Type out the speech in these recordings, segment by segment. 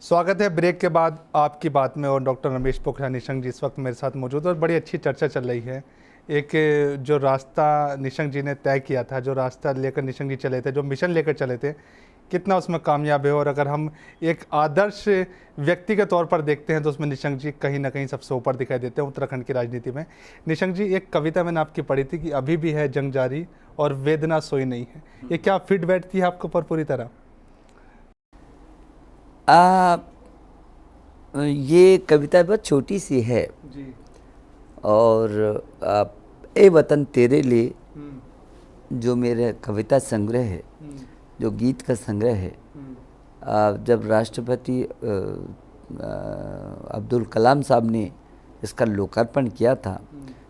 स्वागत है ब्रेक के बाद आपकी बात में। और डॉक्टर रमेश पोखरियाल निशंक जी इस वक्त मेरे साथ मौजूद है और बड़ी अच्छी चर्चा चल रही है। एक जो रास्ता निशंक जी ने तय किया था, जो रास्ता लेकर निशंक जी चले थे, जो मिशन लेकर चले थे, कितना उसमें कामयाब है। और अगर हम एक आदर्श व्यक्ति के तौर पर देखते हैं तो उसमें निशंक जी कहीं ना कहीं सबसे ऊपर दिखाई देते हैं उत्तराखंड की राजनीति में। निशंक जी, एक कविता मैंने आपकी पढ़ी थी कि अभी भी है जंग जारी और वेदना सोई नहीं है। ये क्या फिट बैठती है आपके ऊपर पूरी तरह? ये कविता बहुत छोटी सी है जी। और ए वतन तेरे लिए जो मेरे कविता संग्रह है, जो गीत का संग्रह है, जब राष्ट्रपति अब्दुल कलाम साहब ने इसका लोकार्पण किया था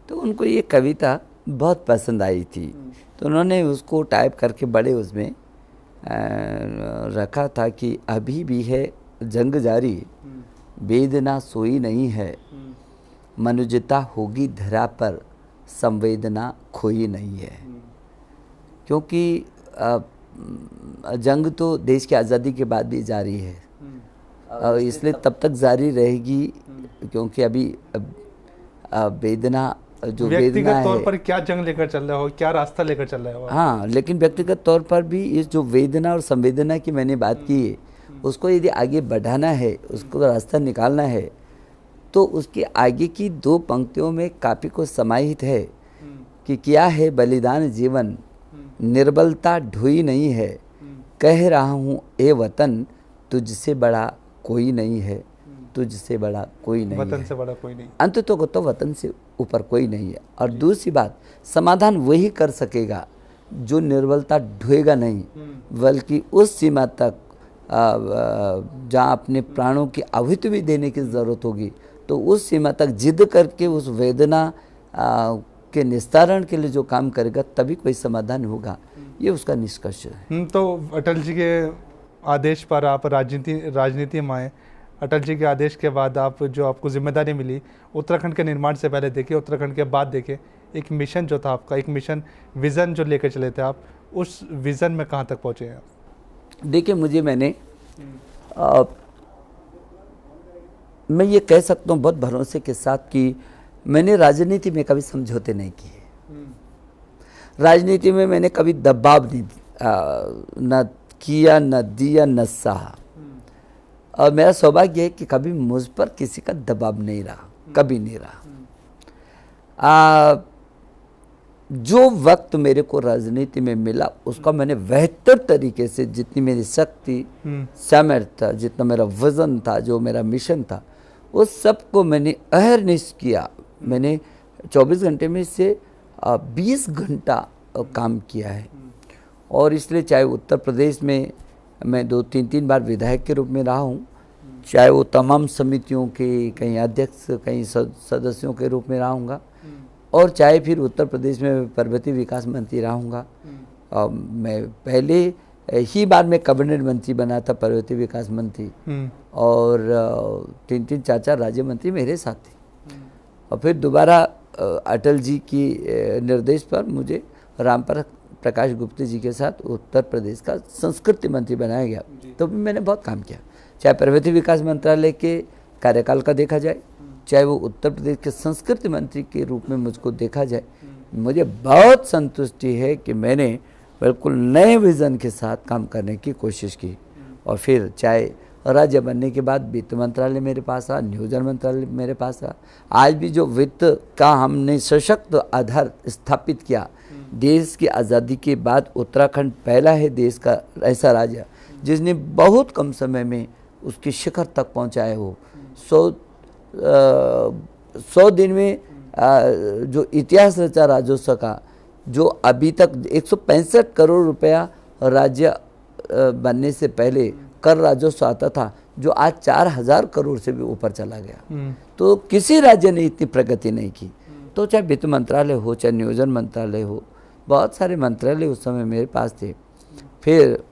तो उनको ये कविता बहुत पसंद आई थी। तो उन्होंने उसको टाइप करके बड़े उसमें रखा था कि अभी भी है जंग जारी, वेदना सोई नहीं है, मनुष्यता होगी धरा पर, संवेदना खोई नहीं है। क्योंकि जंग तो देश की आज़ादी के बाद भी जारी है, इसलिए तब तक जारी रहेगी। क्योंकि अभी वेदना जो वेदना है, तौर पर क्या जंग लेकर चल रहा हो, क्या रास्ता लेकर चल रहा हो? हाँ, लेकिन व्यक्तिगत तौर पर भी इस जो वेदना और संवेदना की मैंने बात की है, उसको यदि आगे बढ़ाना है, उसको रास्ता निकालना है, तो उसके आगे की दो पंक्तियों में काफ़ी कुछ समाहित है कि क्या है बलिदान जीवन, निर्बलता ढोई नहीं है, कह रहा हूँ ए वतन तुझसे बड़ा कोई नहीं है, तुझसे बड़ा कोई नहीं वतन है, से बड़ा कोई नहीं, अंत तो वतन से ऊपर कोई नहीं है। और दूसरी बात, समाधान वही कर सकेगा जो निर्बलता ढोएगा नहीं, बल्कि उस सीमा तक जहाँ अपने प्राणों की आहुति भी देने की ज़रूरत होगी, तो उस सीमा तक जिद करके उस वेदना के निस्तारण के लिए जो काम करेगा तभी कोई समाधान होगा। ये उसका निष्कर्ष है। तो अटल जी के आदेश पर आप राजनीति में आए। अटल जी के आदेश के बाद आप जो आपको जिम्मेदारी मिली उत्तराखंड के निर्माण से पहले देखिए, उत्तराखंड के बाद देखिए, एक मिशन जो था आपका, एक मिशन विज़न जो लेकर चले थे आप, उस विज़न में कहाँ तक पहुँचे हैं आप? देखिए, मैं ये कह सकता हूँ बहुत भरोसे के साथ कि मैंने राजनीति में कभी समझौते नहीं किए। राजनीति में मैंने कभी दबाव नहीं न किया, न दिया, न सहा। और मेरा सौभाग्य है कि कभी मुझ पर किसी का दबाव नहीं रहा, कभी नहीं रहा। जो वक्त मेरे को राजनीति में मिला उसका मैंने बेहतर तरीके से, जितनी मेरी शक्ति सामर्थ्य था, जितना मेरा वजन था, जो मेरा मिशन था, उस सब को मैंने अहरनिश किया। मैंने 24 घंटे में से 20 घंटा काम किया है। और इसलिए चाहे उत्तर प्रदेश में मैं 2-3 बार विधायक के रूप में रहा हूँ, चाहे वो तमाम समितियों के कहीं अध्यक्ष, कहीं सदस्यों के रूप में रहूँगा, और चाहे फिर उत्तर प्रदेश में पर्वतीय विकास मंत्री रहूँगा। मैं पहले ही बार में कैबिनेट मंत्री बना था, पर्वतीय विकास मंत्री, और 3-3, 4-4 राज्य मंत्री मेरे साथ थे। और फिर दोबारा अटल जी की निर्देश पर मुझे रामपर प्रकाश गुप्ता जी के साथ उत्तर प्रदेश का संस्कृति मंत्री बनाया गया। तो भी मैंने बहुत काम किया, चाहे पर्वतीय विकास मंत्रालय के कार्यकाल का देखा जाए, चाहे वो उत्तर प्रदेश के संस्कृति मंत्री के रूप में मुझको देखा जाए। मुझे बहुत संतुष्टि है कि मैंने बिल्कुल नए विज़न के साथ काम करने की कोशिश की। और फिर चाहे राज्य बनने के बाद वित्त मंत्रालय मेरे पास रहा, नियोजन मंत्रालय मेरे पास रहा। आज भी जो वित्त का हमने सशक्त आधार स्थापित किया, देश की आज़ादी के बाद उत्तराखंड पहला है देश का ऐसा राज्य जिसने बहुत कम समय में उसकी शिखर तक पहुंचाए हो। 100 दिन में जो इतिहास रचा राजस्व का, जो अभी तक 165 करोड़ रुपया राज्य बनने से पहले कर राजस्व आता था, जो आज 4000 करोड़ से भी ऊपर चला गया। तो किसी राज्य ने इतनी प्रगति नहीं की। तो चाहे वित्त मंत्रालय हो, चाहे नियोजन मंत्रालय हो, बहुत सारे मंत्रालय उस समय मेरे पास थे। फिर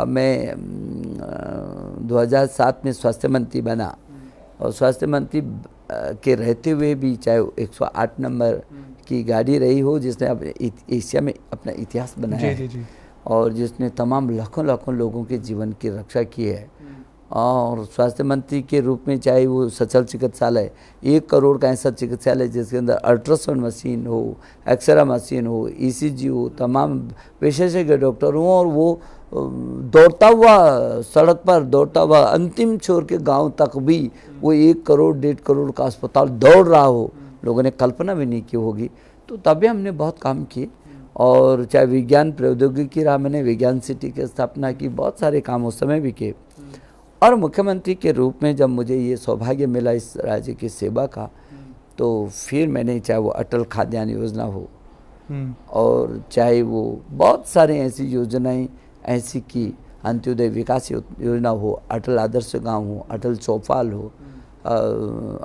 मैं 2007 में स्वास्थ्य मंत्री बना, और स्वास्थ्य मंत्री के रहते हुए भी चाहे 108 नंबर की गाड़ी रही हो, जिसने अपने एशिया में अपना इतिहास बनाया है, और जिसने तमाम लाखों लोगों के जीवन की रक्षा की है, और स्वास्थ्य मंत्री के रूप में चाहे वो सचल चिकित्सालय 1 करोड़ का ऐसा चिकित्सालय जिसके अंदर अल्ट्रासाउंड मशीन हो, एक्सरे मशीन हो, ईसीजी हो, तमाम विशेषज्ञ डॉक्टर हों, और वो दौड़ता हुआ सड़क पर दौड़ता हुआ अंतिम छोर के गांव तक भी वो 1 करोड़ 1.5 करोड़ का अस्पताल दौड़ रहा हो, लोगों ने कल्पना भी नहीं की होगी। तो तभी हमने बहुत काम किए, और चाहे विज्ञान प्रौद्योगिकी रहा, मैंने विज्ञान सिटी की स्थापना की, बहुत सारे काम उस समय भी किए। और मुख्यमंत्री के रूप में जब मुझे ये सौभाग्य मिला इस राज्य की सेवा का, तो फिर मैंने चाहे वो अटल खाद्यान्न योजना हो, और चाहे वो बहुत सारे ऐसी योजनाएं ऐसी की, अंत्योदय विकास योजना हो, अटल आदर्श गांव हो, अटल चौपाल हो,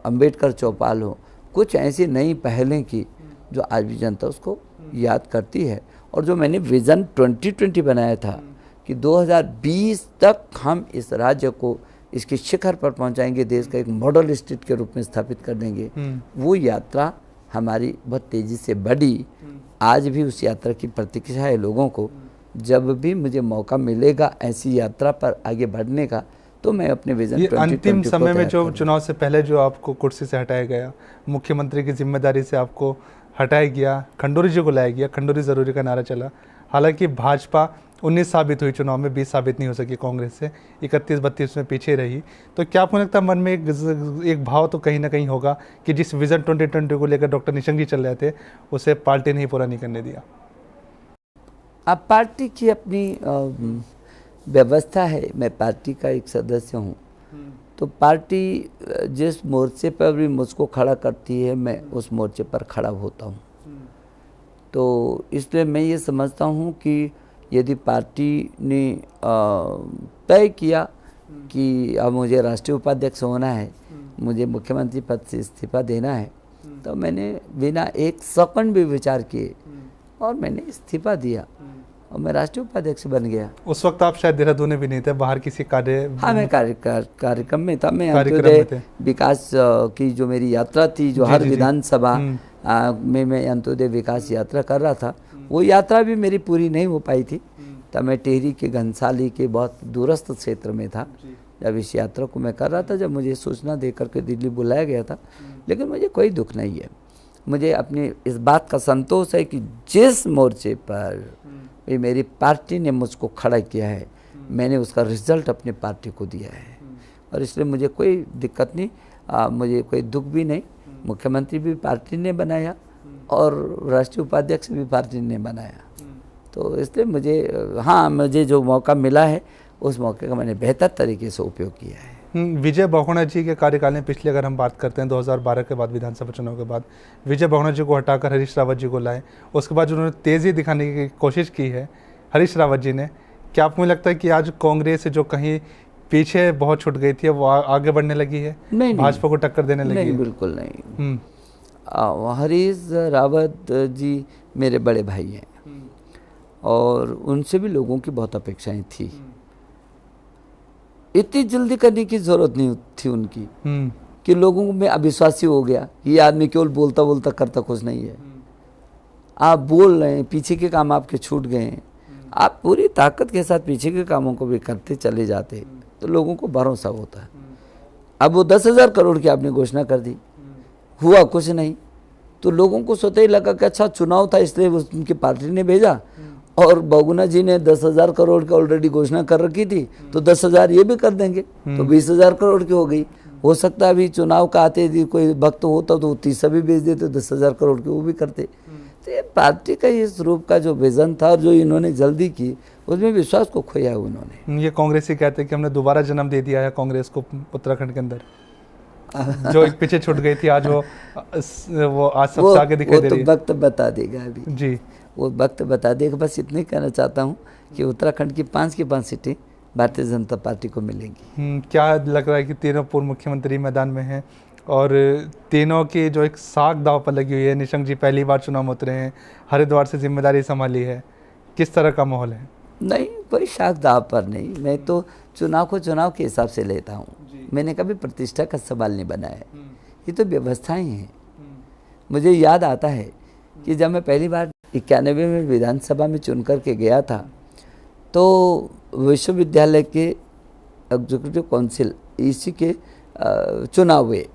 अंबेडकर चौपाल हो, कुछ ऐसी नई पहलें की जो आज भी जनता उसको याद करती है। और जो मैंने विज़न 2020 बनाया था कि 2020 तक हम इस राज्य को इसके शिखर पर पहुंचाएंगे, देश का एक मॉडल स्टेट के रूप में स्थापित कर देंगे, वो यात्रा हमारी बहुत तेज़ी से बढ़ी। आज भी उस यात्रा की प्रतीक्षा है लोगों को। जब भी मुझे मौका मिलेगा ऐसी यात्रा पर आगे बढ़ने का, तो मैं अपने विजन ये अंतिम समय में जो चुनाव से पहले जो आपको कुर्सी से हटाया गया, मुख्यमंत्री की जिम्मेदारी से आपको हटाया गया, खंडूरी जी को लाया गया, खंडूरी ज़रूरी का नारा चला। हालांकि भाजपा 19 साबित हुई चुनाव में, 20 साबित नहीं हो सकी कांग्रेस से, 31-32 में पीछे रही। तो क्या आपको लगता है मन में एक भाव तो कहीं ना कहीं होगा कि जिस विज़न 2020 को लेकर डॉक्टर निशंक जी चल रहे थे, उसे पार्टी ने ही पूरा नहीं करने दिया? अब पार्टी की अपनी व्यवस्था है, मैं पार्टी का एक सदस्य हूँ, तो पार्टी जिस मोर्चे पर भी मुझको खड़ा करती है, मैं उस मोर्चे पर खड़ा होता हूँ। तो इसलिए मैं ये समझता हूँ कि यदि पार्टी ने तय किया कि अब मुझे राष्ट्रीय उपाध्यक्ष होना है, मुझे मुख्यमंत्री पद से इस्तीफा देना है, तो मैंने बिना एक सेकंड भी विचार किए और मैंने इस्तीफा दिया और मैं राष्ट्रीय उपाध्यक्ष बन गया। उस वक्त आप शायद देहरादून में भी नहीं थे, बाहर किसी हाँ, मैं कार्यक्रम में था। मैं अंत्योदय विकास की जो मेरी यात्रा थी, जो हर विधानसभा में मैं अंत्योदय विकास यात्रा कर रहा था, वो यात्रा भी मेरी पूरी नहीं हो पाई थी। तब मैं टेहरी के घनसाली के बहुत दूरस्थ क्षेत्र में था जब इस यात्रा को मैं कर रहा था, जब मुझे सूचना दे करके दिल्ली बुलाया गया था। लेकिन मुझे कोई दुख नहीं है, मुझे अपनी इस बात का संतोष है कि जिस मोर्चे पर भी मेरी पार्टी ने मुझको खड़ा किया है, मैंने उसका रिजल्ट अपनी पार्टी को दिया है, और इसलिए मुझे कोई दिक्कत नहीं, मुझे कोई दुख भी नहीं। मुख्यमंत्री भी पार्टी ने बनाया और राष्ट्रीय उपाध्यक्ष भी पार्टी ने बनाया, तो इसलिए मुझे जो मौका मिला है उस मौके का मैंने बेहतर तरीके से उपयोग किया है। विजय बहुगुणा जी के कार्यकाल में पिछले अगर हम बात करते हैं 2012 के बाद, विधानसभा चुनाव के बाद विजय बहुगुणा जी को हटाकर हरीश रावत जी को लाए। उसके बाद उन्होंने तेज़ी दिखाने की कोशिश की है हरीश रावत जी ने। क्या आपको लगता है कि आज कांग्रेस जो कहीं पीछे बहुत छूट गई थी, वो आगे बढ़ने लगी है, भाजपा को टक्कर देने लगी है? बिल्कुल नहीं। हरीश रावत जी मेरे बड़े भाई हैं और उनसे भी लोगों की बहुत अपेक्षाएं थी। इतनी जल्दी करने की जरूरत नहीं थी उनकी कि लोगों में अविश्वासी हो गया, ये आदमी केवल बोलता बोलता करता कुछ नहीं है। आप बोल रहे हैं, पीछे के काम आपके छूट गए हैं, आप पूरी ताकत के साथ पीछे के कामों को भी करते चले जाते तो लोगों को भरोसा होता है। अब वो 10,000 करोड़ की आपने घोषणा कर दी, हुआ कुछ नहीं, तो लोगों को स्वतः ही लगा कि अच्छा चुनाव था इसलिए उनकी पार्टी ने भेजा, और बहुगुणा जी ने 10,000 करोड़ की ऑलरेडी घोषणा कर रखी थी, तो 10,000 ये भी कर देंगे, तो 20,000 करोड़ की हो गई। हो सकता है अभी चुनाव का आते यदि कोई वक्त होता तो 30 भी भेज देते, 10,000 करोड़ की वो भी करते। तो ये पार्टी का इस रूप का जो विजन था और जो इन्होंने जल्दी की, उसमें विश्वास को खोया है उन्होंने। ये कांग्रेस ही कहते हैं कि हमने दोबारा जन्म दे दिया है कांग्रेस को उत्तराखंड के अंदर, जो एक पीछे छूट गई थी, आज वो आज सबसे आगे दिखाई दे रही है। वो तो वक्त बता देगा अभी जी, वो वक्त बता देगा। बस इतने कहना चाहता हूँ कि उत्तराखंड की 5 की 5 सीटें भारतीय जनता पार्टी को मिलेंगी। क्या लग रहा है कि तीनों पूर्व मुख्यमंत्री मैदान में हैं और तीनों की जो एक साख दाव पर लगी हुई है? निशंक जी पहली बार चुनाव में उतरे हैं, हरिद्वार से जिम्मेदारी संभाली है, किस तरह का माहौल है? नहीं, कोई साख दाव पर नहीं, मैं तो चुनाव को चुनाव के हिसाब से लेता हूँ। मैंने कभी प्रतिष्ठा का सवाल नहीं बनाया, ये तो व्यवस्थाएं हैं। मुझे याद आता है कि जब मैं पहली बार 91 में विधानसभा में चुन कर के गया था, तो विश्वविद्यालय के एग्जीक्यूटिव काउंसिल ईसी के चुनाव हुए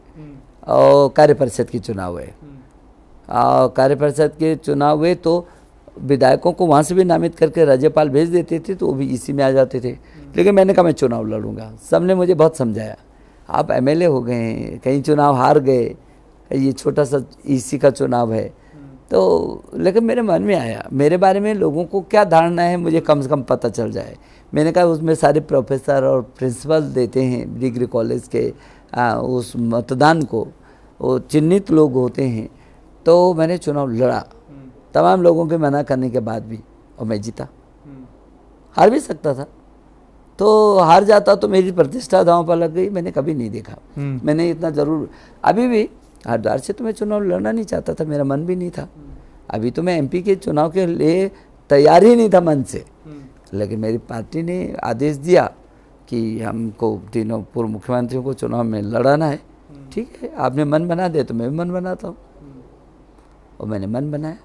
और कार्य परिषद के चुनाव हुए। कार्य परिषद के चुनाव हुए तो विधायकों को वहाँ से भी नामित करके राज्यपाल भेज देते थे, तो वो भी इसी में आ जाते थे। लेकिन मैंने कहा मैं चुनाव लड़ूंगा। सबने मुझे बहुत समझाया, आप एमएलए हो गए हैं, कहीं चुनाव हार गए, ये छोटा सा ईसी का चुनाव है। तो लेकिन मेरे मन में आया, मेरे बारे में लोगों को क्या धारणा है मुझे कम से कम पता चल जाए। मैंने कहा उसमें सारे प्रोफेसर और प्रिंसिपल देते हैं डिग्री कॉलेज के उस मतदान को, वो चिन्हित लोग होते हैं। तो मैंने चुनाव लड़ा तमाम लोगों के मना करने के बाद भी, और मैं जीता। हार भी सकता था, तो हार जाता तो मेरी प्रतिष्ठा दांव पर लग गई। मैंने कभी नहीं देखा, मैंने इतना ज़रूर, अभी भी हरिद्वार से तो मैं चुनाव लड़ना नहीं चाहता था, मेरा मन भी नहीं था। अभी तो मैं एमपी के चुनाव के लिए तैयार ही नहीं था मन से, लेकिन मेरी पार्टी ने आदेश दिया कि हमको तीनों पूर्व मुख्यमंत्रियों को चुनाव में लड़ाना है। ठीक है, आपने मन बना दिया तो मैं भी मन बनाता हूँ, और मैंने मन बनाया।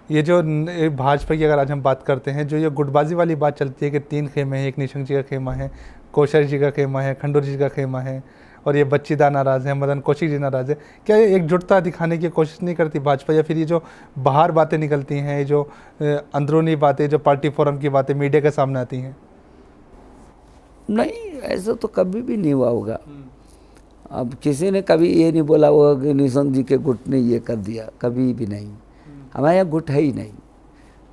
ये जो भाजपा की अगर आज हम बात करते हैं, जो ये गुटबाजी वाली बात चलती है कि 3 खेमे हैं, एक निशंक जी का खेमा है, कोश्यारी जी का खेमा है, खंडूर जी का खेमा है, और ये बच्चीदा नाराज़ है, मदन कौशिक जी नाराज़ है। क्या ये एकजुटता दिखाने की कोशिश नहीं करती भाजपा, या फिर ये जो बाहर बातें निकलती हैं, ये जो अंदरूनी बातें, जो पार्टी फोरम की बातें मीडिया के सामने आती हैं? नहीं, ऐसा तो कभी भी नहीं हुआ होगा। अब किसी ने कभी ये नहीं बोला होगा कि निशंक जी के गुट ने ये कर दिया, कभी भी नहीं। हमारे यहाँ गुट है ही नहीं।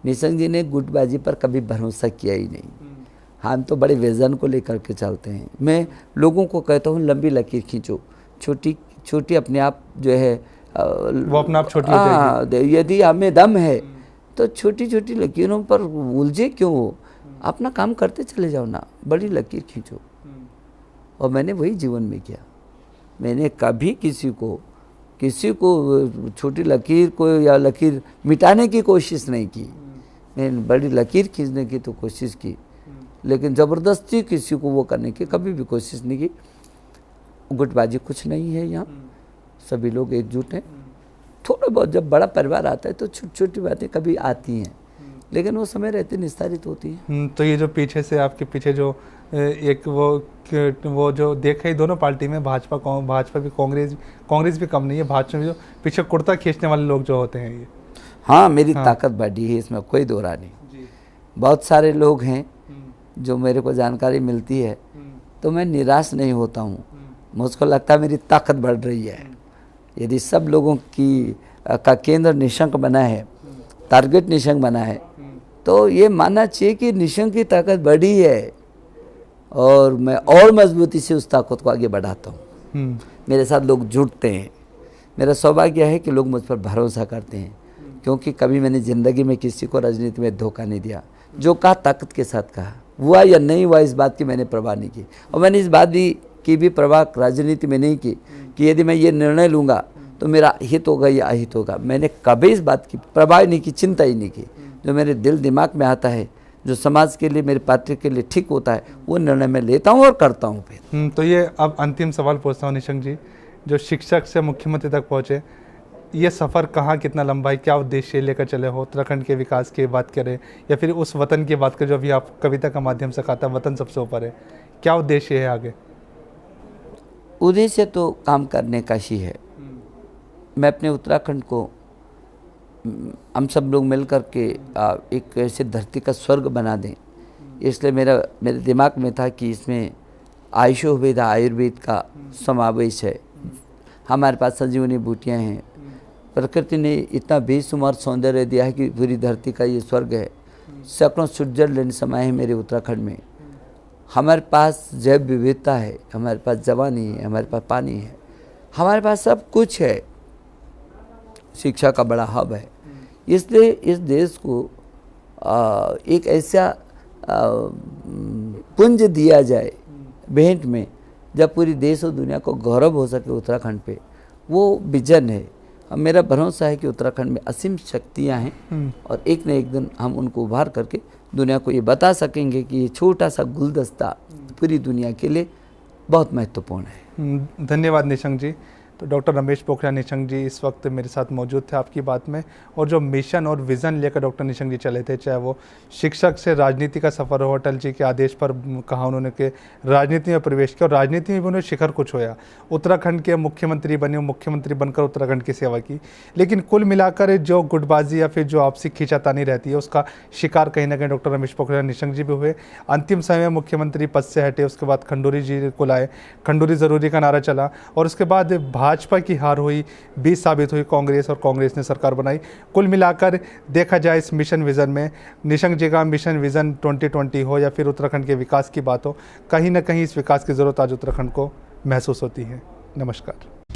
निशंक जी ने गुटबाजी पर कभी भरोसा किया ही नहीं। हम तो बड़े विजन को लेकर के चलते हैं। मैं लोगों को कहता हूँ लंबी लकीर खींचो, छोटी छोटी अपने आप जो है वो अपने आप छोटी हो जाएगी। यदि हमें दम है तो छोटी छोटी लकीरों पर उलझे क्यों हो, अपना काम करते चले जाओ ना, बड़ी लकीर खींचो। और मैंने वही जीवन में किया। मैंने कभी किसी को छोटी लकीर को या लकीर मिटाने की कोशिश नहीं की। मैंने बड़ी लकीर खींचने की तो कोशिश की, लेकिन ज़बरदस्ती किसी को वो करने की कभी भी कोशिश नहीं की। गुटबाजी कुछ नहीं है यहाँ, सभी लोग एकजुट हैं। थोड़ा बहुत जब बड़ा परिवार आता है तो छोटी छोटी बातें कभी आती हैं, लेकिन वो समय रहते निस्तारित होती हैं। तो ये जो पीछे से आपके पीछे जो एक वो जो देखा ही दोनों पार्टी में, भाजपा भी, कांग्रेस भी कम नहीं है, भाजपा में जो पीछे कुर्ता खींचने वाले लोग जो होते हैं ये, हाँ, मेरी ताकत बढ़ी है, इसमें कोई दो राय नहीं। बहुत सारे लोग हैं जो मेरे को जानकारी मिलती है तो मैं निराश नहीं होता हूँ। मुझको लगता है मेरी ताकत बढ़ रही है। यदि सब लोगों का केंद्र निशंक बना है, टारगेट निशंक बना है, तो ये मानना चाहिए कि निशंक की ताकत बढ़ी है, और मैं और मजबूती से उस ताकत को आगे बढ़ाता हूँ। मेरे साथ लोग जुड़ते हैं। मेरा सौभाग्य है कि लोग मुझ पर भरोसा करते हैं, क्योंकि कभी मैंने ज़िंदगी में किसी को राजनीति में धोखा नहीं दिया। जो कहा ताकत के साथ कहा, हुआ या नहीं हुआ इस बात की मैंने परवाह नहीं की। और मैंने इस बात की भी परवाह राजनीति में नहीं की कि यदि मैं ये निर्णय लूँगा तो मेरा हित होगा या अहित होगा। मैंने कभी इस बात की परवाह नहीं की, चिंता ही नहीं की। जो मेरे दिल दिमाग में आता है, जो समाज के लिए, मेरे पार्टी के लिए ठीक होता है, वो निर्णय मैं लेता हूँ और करता हूँ फिर। तो ये अब अंतिम सवाल पूछता हूँ निशंक जी, जो शिक्षक से मुख्यमंत्री तक पहुँचे, ये सफ़र कहाँ कितना लंबा है, क्या उद्देश्य लेकर चले हो? उत्तराखंड के विकास की बात करें या फिर उस वतन की बात करें जो अभी आप कविता का माध्यम से कहता है वतन सबसे ऊपर है, क्या उद्देश्य है आगे? उद्देश्य तो काम करने का ही है। मैं अपने उत्तराखंड को, हम सब लोग मिल कर के एक ऐसे धरती का स्वर्ग बना दें, इसलिए मेरे दिमाग में था कि इसमें आयुर्वेद आयुर्वेद का समावेश है। हमारे पास संजीवनी बूटियाँ हैं। प्रकृति ने इतना बेशुमार सौंदर्य दिया है कि पूरी धरती का ये स्वर्ग है। सैकड़ों स्विट्जरलैंड समाये हैं मेरे उत्तराखंड में। हमारे पास जैव विविधता है, हमारे पास जवानी है, हमारे पास पानी है, हमारे पास सब कुछ है। शिक्षा का बड़ा हब है। इसलिए इस देश को एक ऐसा पुंज दिया जाए भेंट में, जब पूरी देश और दुनिया को गौरव हो सके उत्तराखंड पे, वो विजन है। मेरा भरोसा है कि उत्तराखंड में असीम शक्तियाँ हैं, और एक न एक दिन हम उनको उभार करके दुनिया को ये बता सकेंगे कि ये छोटा सा गुलदस्ता पूरी दुनिया के लिए बहुत महत्वपूर्ण है। धन्यवाद निशंक जी। तो डॉक्टर रमेश पोखरियाल निशंक जी इस वक्त मेरे साथ मौजूद थे आपकी बात में, और जो मिशन और विज़न लेकर डॉक्टर निशंक जी चले थे, चाहे वो शिक्षक से राजनीति का सफ़र हो, अटल जी के आदेश पर कहा उन्होंने कि राजनीति में प्रवेश किया और राजनीति में भी उन्होंने शिखर को छुआ। उत्तराखंड के मुख्यमंत्री बने, मुख्यमंत्री बनकर उत्तराखंड की सेवा की, लेकिन कुल मिलाकर जो गुटबाजी या फिर जो आपसी खींचातानी रहती है उसका शिकार कहीं ना कहीं डॉक्टर रमेश पोखरियाल निशंक जी भी हुए। अंतिम समय में मुख्यमंत्री पद से हटे, उसके बाद खंडूरी जी को लाए, खंडूरी ज़रूरी का नारा चला, और उसके बाद भाजपा की हार हुई, 20 साबित हुई कांग्रेस, और कांग्रेस ने सरकार बनाई। कुल मिलाकर देखा जाए इस मिशन विज़न में, निशंक जी का मिशन विज़न 2020 हो या फिर उत्तराखंड के विकास की बात हो, कहीं ना कहीं इस विकास की ज़रूरत आज उत्तराखंड को महसूस होती है। नमस्कार।